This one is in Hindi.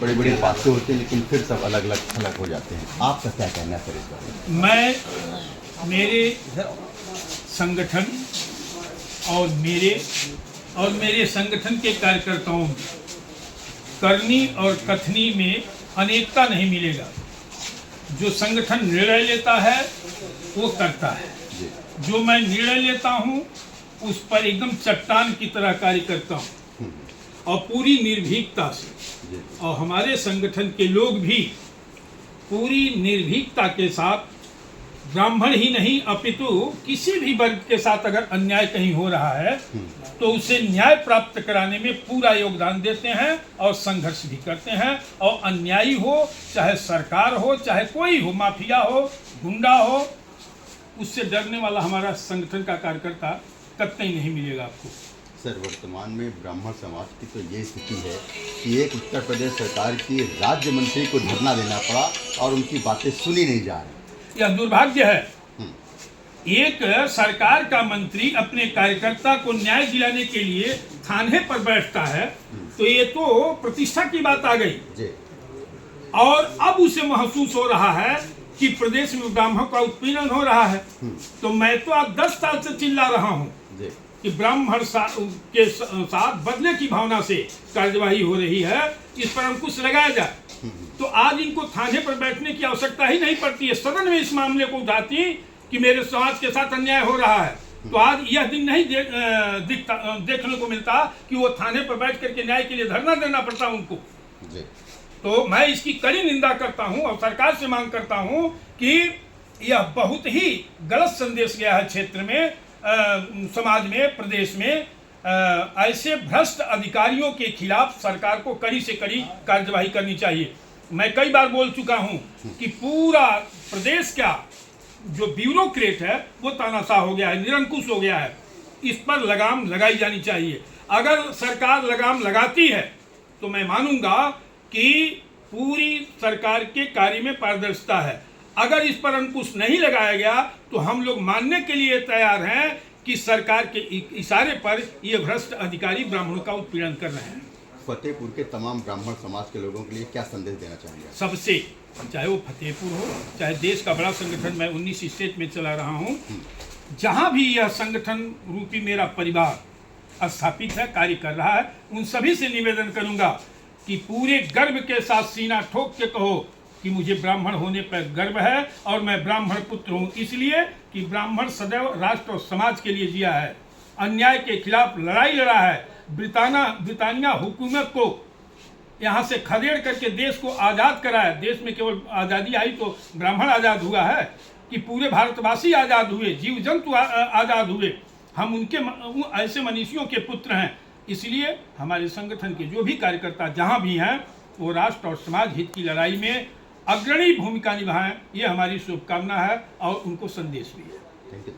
बड़ी बड़ी बातें होती हैं लेकिन फिर सब अलग अलग थलग हो जाते हैं। आपका क्या कहना है सर इस बारे में? मैं मेरे संगठन और मेरे संगठन के कार्यकर्ताओं में करनी और कथनी में अनेकता नहीं मिलेगा। जो संगठन निर्णय लेता है वो करता है। जो मैं निर्णय लेता हूँ उस पर एकदम चट्टान की तरह कार्य करता हूँ और पूरी निर्भीकता से, और हमारे संगठन के लोग भी पूरी निर्भीकता के साथ, ब्राह्मण ही नहीं अपितु किसी भी वर्ग के साथ अगर अन्याय कहीं हो रहा है तो उसे न्याय प्राप्त कराने में पूरा योगदान देते हैं और संघर्ष भी करते हैं। और अन्यायी हो, चाहे सरकार हो, चाहे कोई हो, माफिया हो, गुंडा हो, उससे डरने वाला हमारा संगठन का कार्यकर्ता कतई नहीं मिलेगा आपको। सर, वर्तमान में ब्राह्मण समाज की तो ये स्थिति है कि एक उत्तर प्रदेश सरकार की राज्य मंत्री को धरना देना पड़ा और उनकी बातें सुनी नहीं जा रही। यह दुर्भाग्य है। एक सरकार का मंत्री अपने कार्यकर्ता को न्याय दिलाने के लिए थाने पर बैठता है तो ये तो प्रतिष्ठा की बात आ गई जी। और अब उसे महसूस हो रहा है कि प्रदेश में ब्राह्मण का उत्पीड़न हो रहा है। तो मैं तो आज 10 साल से चिल्ला रहा हूँ कि ब्राह्मण के साथ बदले की भावना से कार्यवाही हो रही है, इस पर अंकुश लगाया जाए। तो आज इनको थाने पर बैठने की आवश्यकता ही नहीं पड़ती है। सदन में इस मामले को उठाती कि मेरे समाज के साथ अन्याय हो रहा है तो आज यह दिन नहीं देखने को मिलता कि वो थाने पर बैठ करके न्याय के लिए धरना देना पड़ता उनको। तो मैं इसकी कड़ी निंदा करता हूं और सरकार से मांग करता हूं कि यह बहुत ही गलत संदेश गया है क्षेत्र में, समाज में, प्रदेश में। ऐसे भ्रष्ट अधिकारियों के खिलाफ सरकार को कड़ी से कड़ी कार्यवाही करनी चाहिए। मैं कई बार बोल चुका हूं कि पूरा प्रदेश का जो ब्यूरोक्रेट है वो तानाशाह हो गया है, निरंकुश हो गया है। इस पर लगाम लगाई जानी चाहिए। अगर सरकार लगाम लगाती है तो मैं मानूंगा कि पूरी सरकार के कार्य में पारदर्शिता है। अगर इस पर अंकुश नहीं लगाया गया तो हम लोग मानने के लिए तैयार हैं कि सरकार के इशारे पर ये भ्रष्ट अधिकारी ब्राह्मणों का उत्पीड़न कर रहे हैं। फतेहपुर के तमाम ब्राह्मण समाज के लोगों के लिए क्या संदेश देना चाहेंगे? सबसे, चाहे वो फतेहपुर हो, चाहे देश का बड़ा संगठन, मैं 19 स्टेट में चला रहा हूँ, जहाँ भी यह संगठन रूपी मेरा परिवार स्थापित है, कार्य कर रहा है, उन सभी से निवेदन करूँगा कि पूरे गर्व के साथ सीना ठोक के कहो कि मुझे ब्राह्मण होने पर गर्व है और मैं ब्राह्मण पुत्र हूँ, इसलिए कि ब्राह्मण सदैव राष्ट्र और समाज के लिए जिया है, अन्याय के खिलाफ लड़ाई लड़ा है। ब्रितानिया हुकूमत को यहाँ से खदेड़ करके देश को आज़ाद कराया। देश में केवल आज़ादी आई तो ब्राह्मण आज़ाद हुआ है कि पूरे भारतवासी आज़ाद हुए, जीव जंतु आज़ाद हुए। हम उनके ऐसे मनीषियों के पुत्र हैं। इसलिए हमारे संगठन के जो भी कार्यकर्ता जहाँ भी हैं वो राष्ट्र और समाज हित की लड़ाई में अग्रणी भूमिका निभाएं, ये हमारी शुभकामना है और उनको संदेश भी है। Thank you.